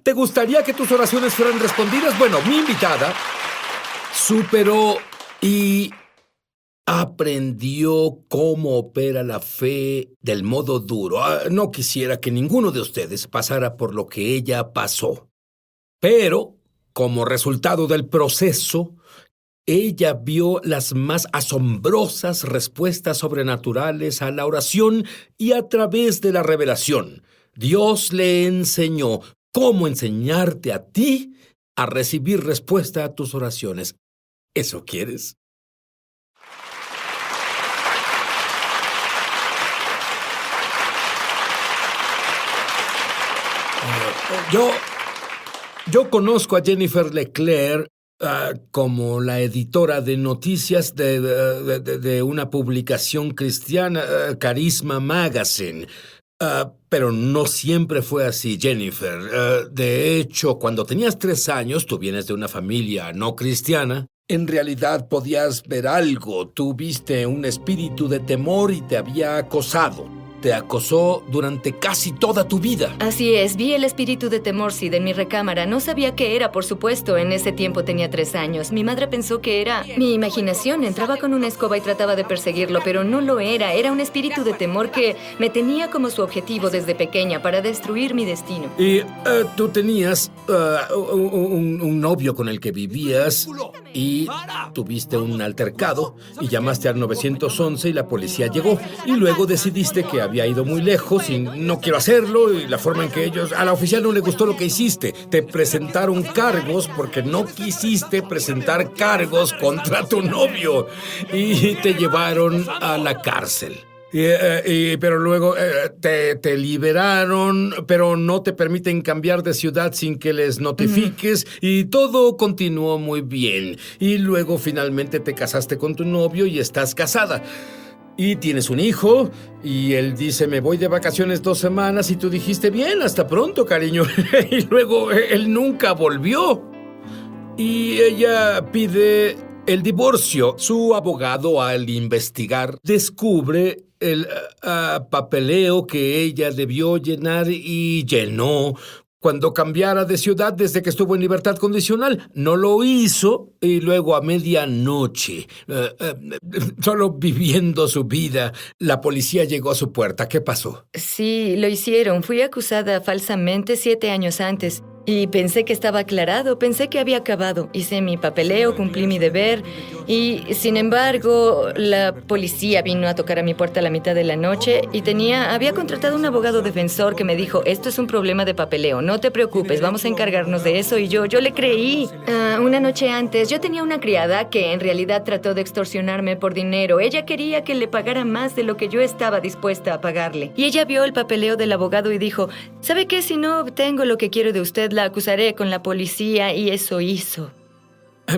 ¿Te gustaría que tus oraciones fueran respondidas? Bueno, mi invitada superó y aprendió cómo opera la fe del modo duro. No quisiera que ninguno de ustedes pasara por lo que ella pasó. Pero, como resultado del proceso, ella vio las más asombrosas respuestas sobrenaturales a la oración y a través de la revelación, Dios le enseñó cómo enseñarte a ti a recibir respuesta a tus oraciones. ¿Eso quieres? Yo conozco a Jennifer LeClaire como la editora de noticias de una publicación cristiana, Carisma Magazine. Pero no siempre fue así, Jennifer. De hecho, cuando tenías 3 años, tú vienes de una familia no cristiana. En realidad podías ver algo. Tú viste un espíritu de temor y te había acosado. Te acosó durante casi toda tu vida. Así es, vi el espíritu de temor, Sid, en mi recámara. No sabía qué era, por supuesto. En ese tiempo tenía 3 años. Mi madre pensó que era mi imaginación. Entraba con una escoba y trataba de perseguirlo, pero no lo era. Era un espíritu de temor que me tenía como su objetivo desde pequeña para destruir mi destino. Y tú tenías un novio con el que vivías y tuviste un altercado y llamaste al 911 y la policía llegó. Y luego decidiste que había ido muy lejos y no quiero hacerlo, y la forma en que ellos... A la oficial no le gustó lo que hiciste. Te presentaron cargos porque no quisiste presentar cargos contra tu novio y te llevaron a la cárcel. Pero luego te liberaron, pero no te permiten cambiar de ciudad sin que les notifiques, y todo continuó muy bien. Y luego finalmente te casaste con tu novio y estás casada. Y tienes un hijo, y él dice, me voy de vacaciones 2 semanas, y tú dijiste, bien, hasta pronto, cariño. Y luego él nunca volvió. Y ella pide el divorcio. Su abogado, al investigar, descubre el papeleo que ella debió llenar y llenó cuando cambiara de ciudad desde que estuvo en libertad condicional. No lo hizo, y luego a medianoche, solo viviendo su vida, la policía llegó a su puerta. ¿Qué pasó? Sí, lo hicieron. Fui acusada falsamente 7 años antes. Y pensé que estaba aclarado, pensé que había acabado. Hice mi papeleo, cumplí mi deber. Y, sin embargo, la policía vino a tocar a mi puerta a la mitad de la noche y había contratado un abogado defensor que me dijo, esto es un problema de papeleo, no te preocupes, vamos a encargarnos de eso. Y yo le creí. Una noche antes, yo tenía una criada que en realidad trató de extorsionarme por dinero. Ella quería que le pagara más de lo que yo estaba dispuesta a pagarle. Y ella vio el papeleo del abogado y dijo, ¿sabe qué? Si no obtengo lo que quiero de usted, la acusaré con la policía, y eso hizo.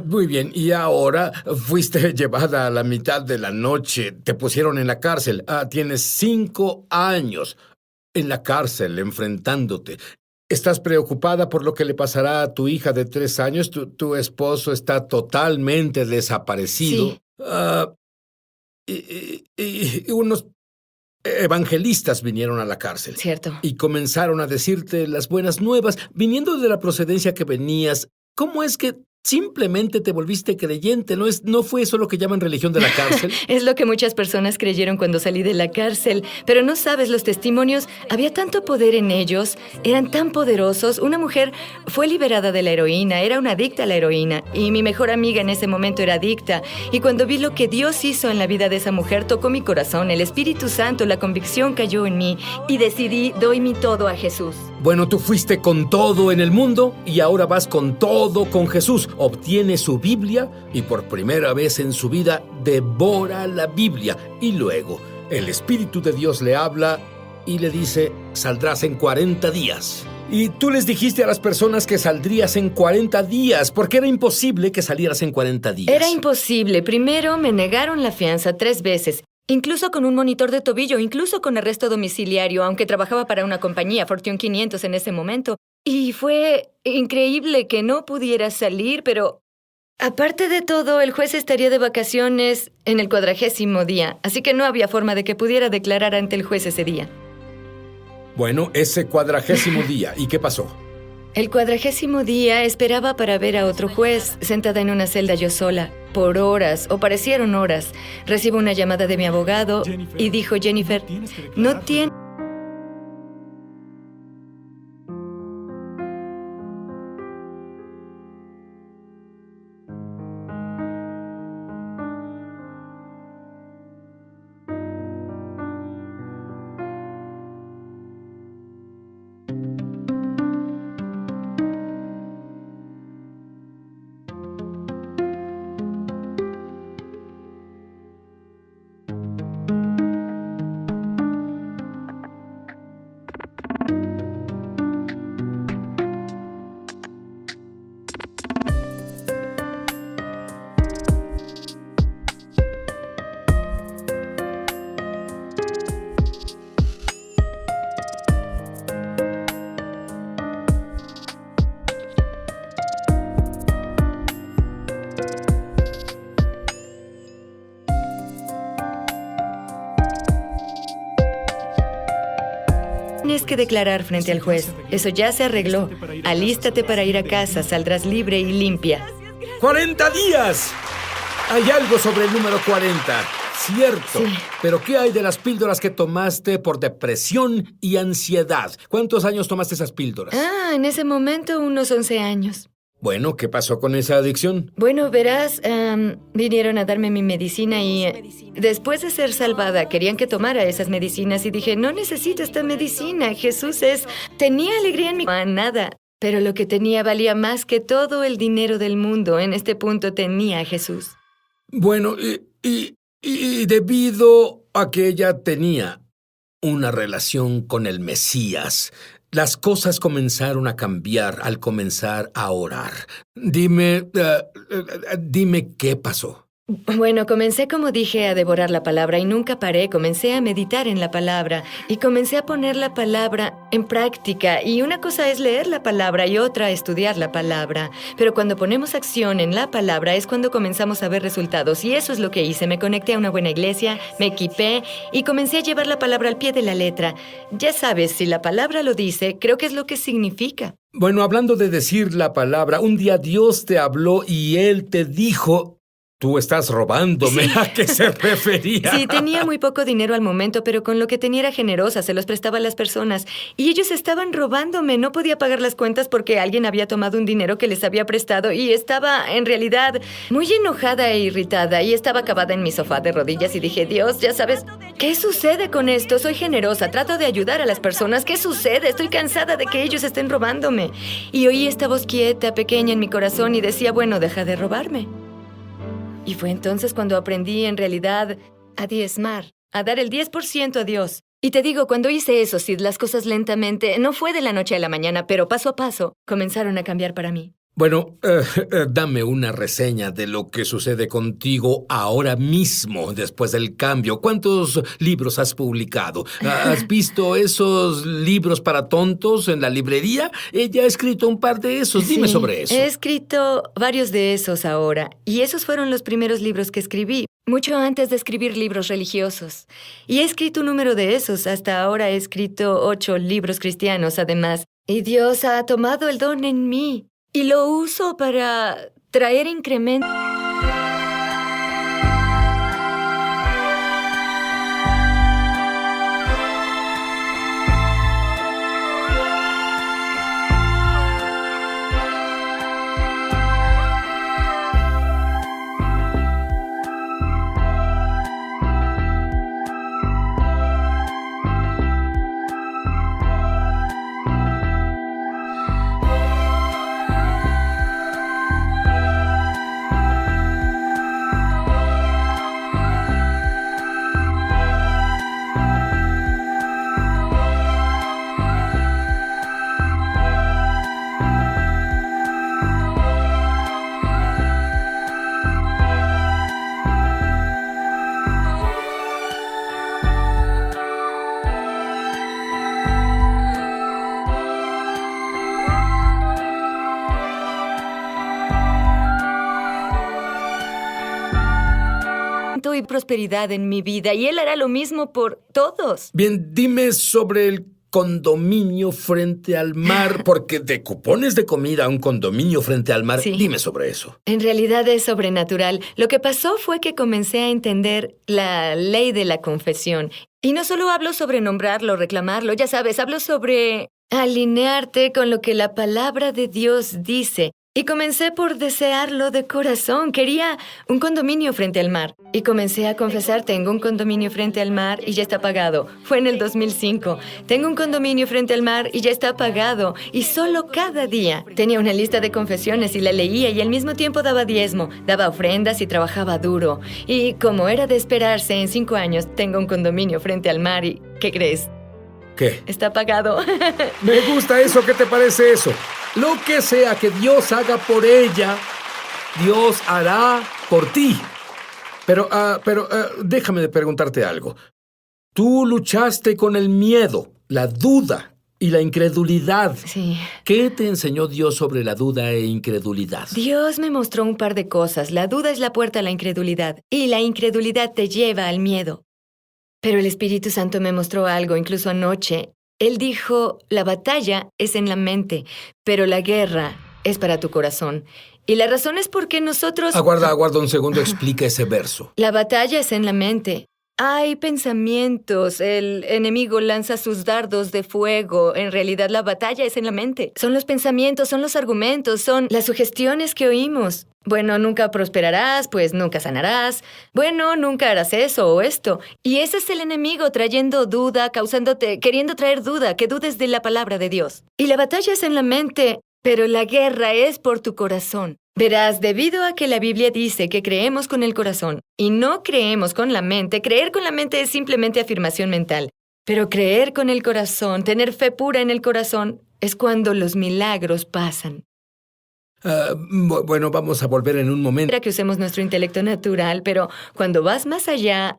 Muy bien, y ahora fuiste llevada a la mitad de la noche, te pusieron en la cárcel. Tienes 5 años en la cárcel enfrentándote. ¿Estás preocupada por lo que le pasará a tu hija de 3 años? Tu esposo está totalmente desaparecido. Sí. Y unos evangelistas vinieron a la cárcel. Cierto. Y comenzaron a decirte las buenas nuevas. Viniendo de la procedencia que venías, ¿cómo es que simplemente te volviste creyente? ¿No fue eso lo que llaman religión de la cárcel? Es lo que muchas personas creyeron cuando salí de la cárcel. Pero no sabes, los testimonios, había tanto poder en ellos, eran tan poderosos. Una mujer fue liberada de la heroína, era una adicta a la heroína. Y mi mejor amiga en ese momento era adicta. Y cuando vi lo que Dios hizo en la vida de esa mujer, tocó mi corazón. El Espíritu Santo, la convicción cayó en mí. Y decidí, doy mi todo a Jesús. Bueno, tú fuiste con todo en el mundo y ahora vas con todo con Jesús. Obtiene su Biblia y por primera vez en su vida devora la Biblia. Y luego el Espíritu de Dios le habla y le dice, saldrás en 40 días. Y tú les dijiste a las personas que saldrías en 40 días, porque era imposible que salieras en 40 días. Era imposible. Primero me negaron la fianza 3 veces. Incluso con un monitor de tobillo, incluso con arresto domiciliario, aunque trabajaba para una compañía, Fortune 500 en ese momento. Y fue increíble que no pudiera salir, pero aparte de todo, el juez estaría de vacaciones en el 40º día, así que no había forma de que pudiera declarar ante el juez ese día. Bueno, ese 40º día, ¿y qué pasó? El 40º día esperaba para ver a otro juez, sentada en una celda yo sola, por horas, o parecieron horas. Recibo una llamada de mi abogado y dijo, Jennifer, no tienes... Tienes que declarar frente al juez. Eso ya se arregló. Alístate para ir a casa. Saldrás libre y limpia. ¡40 días! Hay algo sobre el número 40. Cierto. Sí. Pero ¿qué hay de las píldoras que tomaste por depresión y ansiedad? ¿Cuántos años tomaste esas píldoras? En ese momento unos 11 años. Bueno, ¿qué pasó con esa adicción? Bueno, verás, vinieron a darme mi medicina y después de ser salvada querían que tomara esas medicinas y dije, no necesito esta medicina, Jesús es... Tenía alegría en mi... Nada, pero lo que tenía valía más que todo el dinero del mundo. En este punto tenía a Jesús. Bueno, y debido a que ella tenía una relación con el Mesías, las cosas comenzaron a cambiar al comenzar a orar. Dime qué pasó. Bueno, comencé, como dije, a devorar la palabra y nunca paré. Comencé a meditar en la palabra y comencé a poner la palabra en práctica. Y una cosa es leer la palabra y otra estudiar la palabra. Pero cuando ponemos acción en la palabra es cuando comenzamos a ver resultados. Y eso es lo que hice. Me conecté a una buena iglesia, me equipé y comencé a llevar la palabra al pie de la letra. Ya sabes, si la palabra lo dice, creo que es lo que significa. Bueno, hablando de decir la palabra, un día Dios te habló y Él te dijo... Tú estás robándome. Sí. ¿A qué se refería? Sí, tenía muy poco dinero al momento, pero con lo que tenía era generosa, se los prestaba a las personas. Y ellos estaban robándome. No podía pagar las cuentas porque alguien había tomado un dinero que les había prestado y estaba, en realidad, muy enojada e irritada. Y estaba acabada en mi sofá de rodillas y dije, Dios, ya sabes, ¿qué sucede con esto? Soy generosa, trato de ayudar a las personas. ¿Qué sucede? Estoy cansada de que ellos estén robándome. Y oí esta voz quieta, pequeña en mi corazón y decía, bueno, deja de robarme. Y fue entonces cuando aprendí, en realidad, a diezmar, a dar el 10% a Dios. Y te digo, cuando hice eso, Sid, las cosas lentamente, no fue de la noche a la mañana, pero paso a paso, comenzaron a cambiar para mí. Bueno, dame una reseña de lo que sucede contigo ahora mismo, después del cambio. ¿Cuántos libros has publicado? ¿Has visto esos libros para tontos en la librería? Ella ha escrito un par de esos. Dime sobre eso. He escrito varios de esos ahora. Y esos fueron los primeros libros que escribí, mucho antes de escribir libros religiosos. Y he escrito un número de esos. Hasta ahora he escrito 8 libros cristianos, además. Y Dios ha tomado el don en mí. Y lo uso para traer incremento. Y prosperidad en mi vida, y Él hará lo mismo por todos. Bien, dime sobre el condominio frente al mar, porque de cupones de comida a un condominio frente al mar. Sí. Dime sobre eso. En realidad es sobrenatural. Lo que pasó fue que comencé a entender la ley de la confesión. Y no solo hablo sobre nombrarlo, reclamarlo, ya sabes, hablo sobre alinearte con lo que la palabra de Dios dice. Y comencé por desearlo de corazón. Quería un condominio frente al mar. Y comencé a confesar, tengo un condominio frente al mar y ya está pagado. Fue en el 2005. Tengo un condominio frente al mar y ya está pagado. Y solo cada día tenía una lista de confesiones y la leía y al mismo tiempo daba diezmo, daba ofrendas y trabajaba duro. Y como era de esperarse, en 5 años tengo un condominio frente al mar y... ¿qué crees? ¿Qué? Está pagado. Me gusta eso. ¿Qué te parece eso? Lo que sea que Dios haga por ella, Dios hará por ti. Pero déjame preguntarte algo. Tú luchaste con el miedo, la duda y la incredulidad. Sí. ¿Qué te enseñó Dios sobre la duda e incredulidad? Dios me mostró un par de cosas. La duda es la puerta a la incredulidad y la incredulidad te lleva al miedo. Pero el Espíritu Santo me mostró algo, incluso anoche. Él dijo, la batalla es en la mente, pero la guerra es para tu corazón. Y la razón es porque nosotros... Aguarda un segundo, explica ese verso. La batalla es en la mente. Hay pensamientos, el enemigo lanza sus dardos de fuego. En realidad la batalla es en la mente. Son los pensamientos, son los argumentos, son las sugestiones que oímos. Bueno, nunca prosperarás, pues nunca sanarás. Bueno, nunca harás eso o esto. Y ese es el enemigo trayendo duda, queriendo traer duda, que dudes de la palabra de Dios. Y la batalla es en la mente, pero la guerra es por tu corazón. Verás, debido a que la Biblia dice que creemos con el corazón y no creemos con la mente, creer con la mente es simplemente afirmación mental. Pero creer con el corazón, tener fe pura en el corazón, es cuando los milagros pasan. Bueno, vamos a volver en un momento. Para que usemos nuestro intelecto natural, pero cuando vas más allá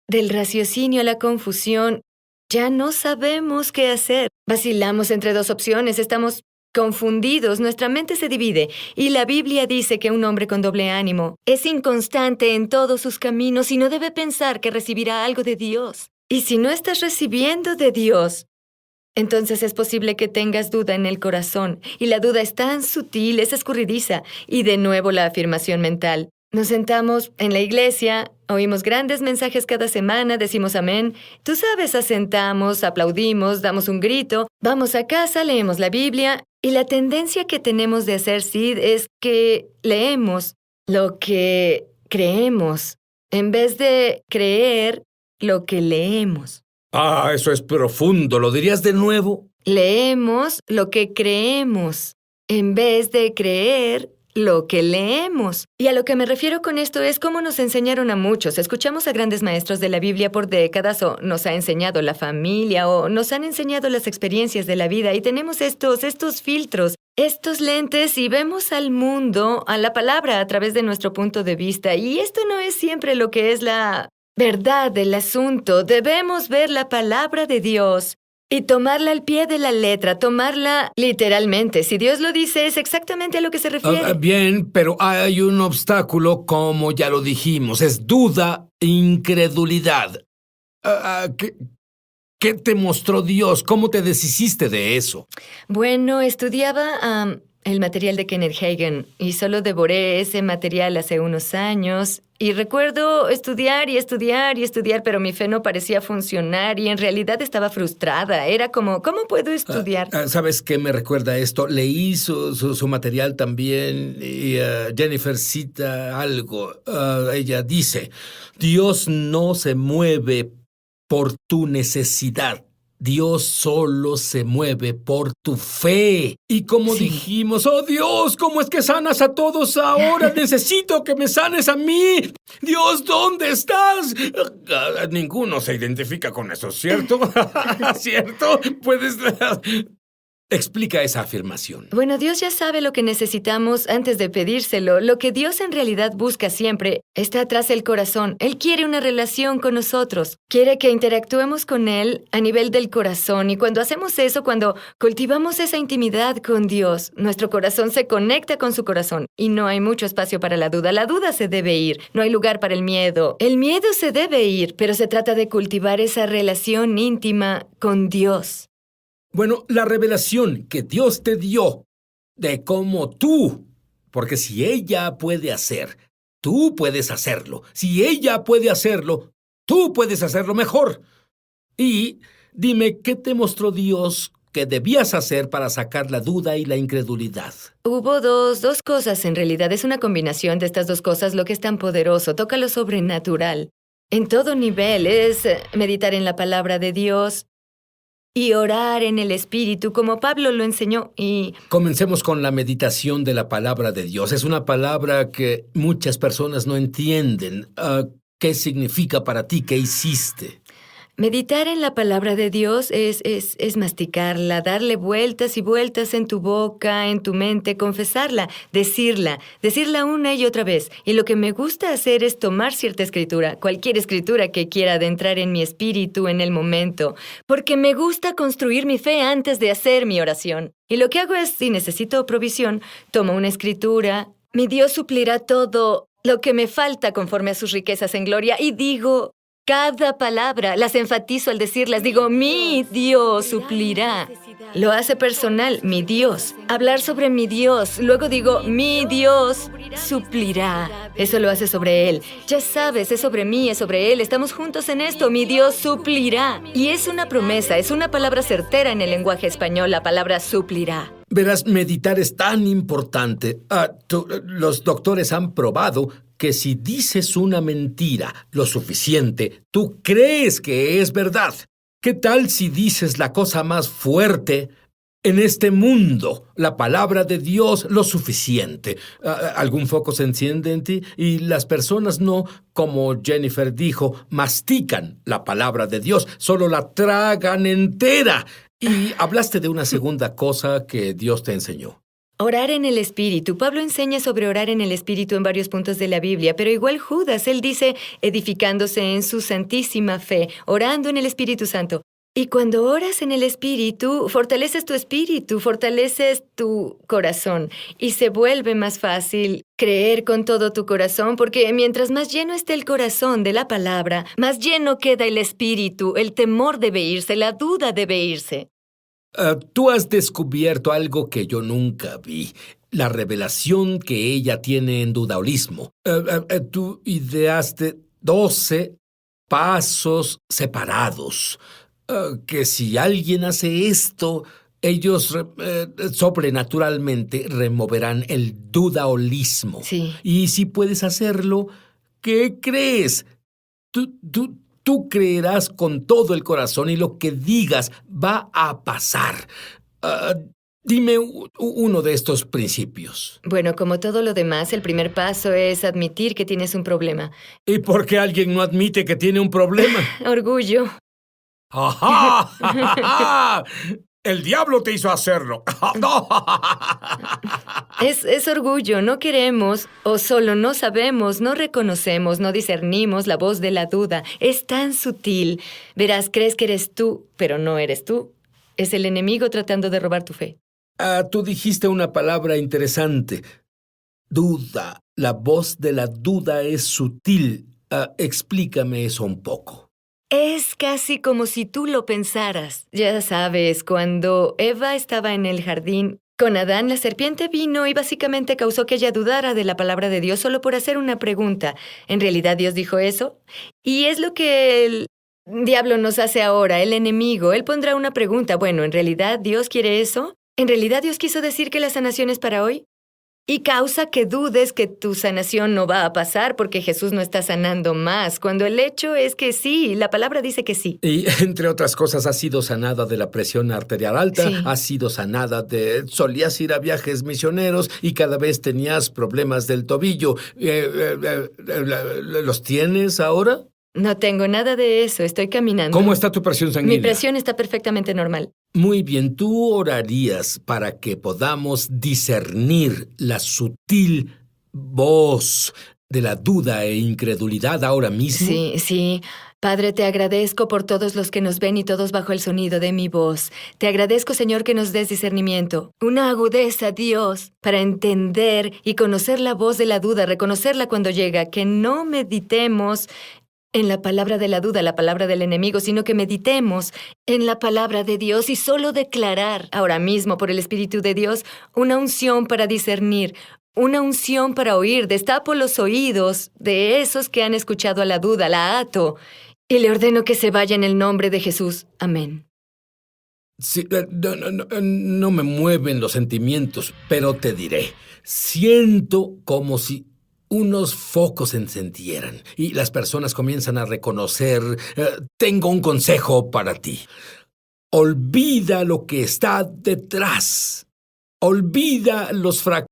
del raciocinio a la confusión, ya no sabemos qué hacer. Vacilamos entre dos opciones, estamos confundidos, nuestra mente se divide. Y la Biblia dice que un hombre con doble ánimo es inconstante en todos sus caminos y no debe pensar que recibirá algo de Dios. Y si no estás recibiendo de Dios, entonces es posible que tengas duda en el corazón. Y la duda es tan sutil, es escurridiza. Y de nuevo la afirmación mental. Nos sentamos en la iglesia, oímos grandes mensajes cada semana, decimos amén. Tú sabes, asentamos, aplaudimos, damos un grito, vamos a casa, leemos la Biblia. Y la tendencia que tenemos de hacer, Sid, es que leemos lo que creemos, en vez de creer lo que leemos. Ah, eso es profundo. ¿Lo dirías de nuevo? Leemos lo que creemos, en vez de creer lo que leemos. Y a lo que me refiero con esto es cómo nos enseñaron a muchos. Escuchamos a grandes maestros de la Biblia por décadas, o nos ha enseñado la familia, o nos han enseñado las experiencias de la vida, y tenemos estos filtros, estos lentes, y vemos al mundo, a la palabra, a través de nuestro punto de vista. Y esto no es siempre lo que es la verdad del asunto. Debemos ver la palabra de Dios y tomarla al pie de la letra, tomarla literalmente. Si Dios lo dice, es exactamente a lo que se refiere. Bien, pero hay un obstáculo, como ya lo dijimos. Es duda e incredulidad. ¿Qué te mostró Dios? ¿Cómo te deshiciste de eso? Bueno, estudiaba el material de Kenneth Hagin y solo devoré ese material hace unos años. Y recuerdo estudiar y estudiar y estudiar, pero mi fe no parecía funcionar y en realidad estaba frustrada. Era como, ¿cómo puedo estudiar? ¿Sabes qué me recuerda esto? Leí su material también y Jennifer cita algo. Ella dice, Dios no se mueve por tu necesidad. Dios solo se mueve por tu fe. Y como dijimos, oh Dios, ¿cómo es que sanas a todos ahora? Necesito que me sanes a mí. Dios, ¿dónde estás? Ninguno se identifica con eso, ¿cierto? ¿Cierto? Puedes... Explica esa afirmación. Bueno, Dios ya sabe lo que necesitamos antes de pedírselo. Lo que Dios en realidad busca siempre está atrás del corazón. Él quiere una relación con nosotros. Quiere que interactuemos con Él a nivel del corazón. Y cuando hacemos eso, cuando cultivamos esa intimidad con Dios, nuestro corazón se conecta con su corazón. Y no hay mucho espacio para la duda. La duda se debe ir. No hay lugar para el miedo. El miedo se debe ir, pero se trata de cultivar esa relación íntima con Dios. Bueno, la revelación que Dios te dio de cómo tú, porque si ella puede hacer, tú puedes hacerlo. Si ella puede hacerlo, tú puedes hacerlo mejor. Y dime, ¿qué te mostró Dios que debías hacer para sacar la duda y la incredulidad? Hubo dos cosas en realidad. Es una combinación de estas dos cosas lo que es tan poderoso. Toca lo sobrenatural. En todo nivel es meditar en la palabra de Dios y orar en el Espíritu, como Pablo lo enseñó. Y Comencemos con la meditación de la palabra de Dios. Es una palabra que muchas personas no entienden. ¿Qué significa para ti? ¿Qué hiciste? meditar en la palabra de Dios es masticarla, darle vueltas y vueltas en tu boca, en tu mente, confesarla, decirla una y otra vez. Y lo que me gusta hacer es tomar cierta escritura, cualquier escritura que quiera adentrar en mi espíritu en el momento, porque me gusta construir mi fe antes de hacer mi oración. Y lo que hago es, si necesito provisión, tomo una escritura, mi Dios suplirá todo lo que me falta conforme a sus riquezas en gloria, y digo cada palabra, las enfatizo al decirlas, digo, mi Dios suplirá. Lo hace personal, mi Dios. Hablar sobre mi Dios, luego digo, mi Dios suplirá. Eso lo hace sobre Él. Ya sabes, es sobre mí, es sobre Él. Estamos juntos en esto, mi Dios suplirá. Y es una promesa, es una palabra certera en el lenguaje español, la palabra suplirá. Verás, meditar es tan importante. Los doctores han probado que si dices una mentira lo suficiente, tú crees que es verdad. ¿Qué tal si dices la cosa más fuerte en este mundo, la palabra de Dios, lo suficiente? ¿Algún foco se enciende en ti? Y las personas no, como Jennifer dijo, mastican la palabra de Dios, solo la tragan entera. Y hablaste de una segunda cosa que Dios te enseñó. Orar en el Espíritu. Pablo enseña sobre orar en el Espíritu en varios puntos de la Biblia, pero igual Judas, él dice, edificándose en su santísima fe, orando en el Espíritu Santo. Y cuando oras en el Espíritu, fortaleces tu espíritu, fortaleces tu corazón, y se vuelve más fácil creer con todo tu corazón, porque mientras más lleno esté el corazón de la palabra, más lleno queda el espíritu, el temor debe irse, la duda debe irse. Tú has descubierto algo que yo nunca vi, la revelación que ella tiene en dudaolismo. Tú ideaste 12 pasos separados, que si alguien hace esto, ellos sobrenaturalmente removerán el dudaolismo. Sí. Y si puedes hacerlo, ¿qué crees? Tú creerás con todo el corazón y lo que digas va a pasar. Dime uno de estos principios. Bueno, como todo lo demás, el primer paso es admitir que tienes un problema. ¿Y por qué alguien no admite que tiene un problema? Orgullo. ¡Ajá! El diablo te hizo hacerlo. Es orgullo, no queremos, o solo no sabemos, no reconocemos, no discernimos la voz de la duda. Es tan sutil. Verás, crees que eres tú, pero no eres tú. Es el enemigo tratando de robar tu fe. Tú dijiste una palabra interesante. Duda. La voz de la duda es sutil. Explícame eso un poco. Es casi como si tú lo pensaras. Ya sabes, cuando Eva estaba en el jardín con Adán, la serpiente vino y básicamente causó que ella dudara de la palabra de Dios solo por hacer una pregunta. ¿En realidad Dios dijo eso? Y es lo que el diablo nos hace ahora, el enemigo. Él pondrá una pregunta. Bueno, ¿en realidad Dios quiere eso? ¿En realidad Dios quiso decir que la sanación es para hoy? Y causa que dudes que tu sanación no va a pasar porque Jesús no está sanando más, cuando el hecho es que sí, la palabra dice que sí. Y entre otras cosas, has sido sanada de la presión arterial alta, Sí. has sido sanada de... Solías ir a viajes misioneros y cada vez tenías problemas del tobillo. ¿Los tienes ahora? No tengo nada de eso, estoy caminando. ¿Cómo está tu presión sanguínea? Mi presión está perfectamente normal. Muy bien, ¿tú orarías para que podamos discernir la sutil voz de la duda e incredulidad ahora mismo? Sí. Padre, te agradezco por todos los que nos ven y todos bajo el sonido de mi voz. Te agradezco, Señor, que nos des discernimiento, una agudeza, Dios, para entender y conocer la voz de la duda, reconocerla cuando llega, que no meditemos en la palabra de la duda, la palabra del enemigo, sino que meditemos en la palabra de Dios y solo declarar ahora mismo por el Espíritu de Dios una unción para discernir, una unción para oír. Destapo los oídos de esos que han escuchado a la duda, la ato, y le ordeno que se vaya en el nombre de Jesús. Amén. Sí, no me mueven los sentimientos, pero te diré, siento como si unos focos se encendieran y las personas comienzan a reconocer, tengo un consejo para ti. Olvida lo que está detrás. Olvida los fracasos.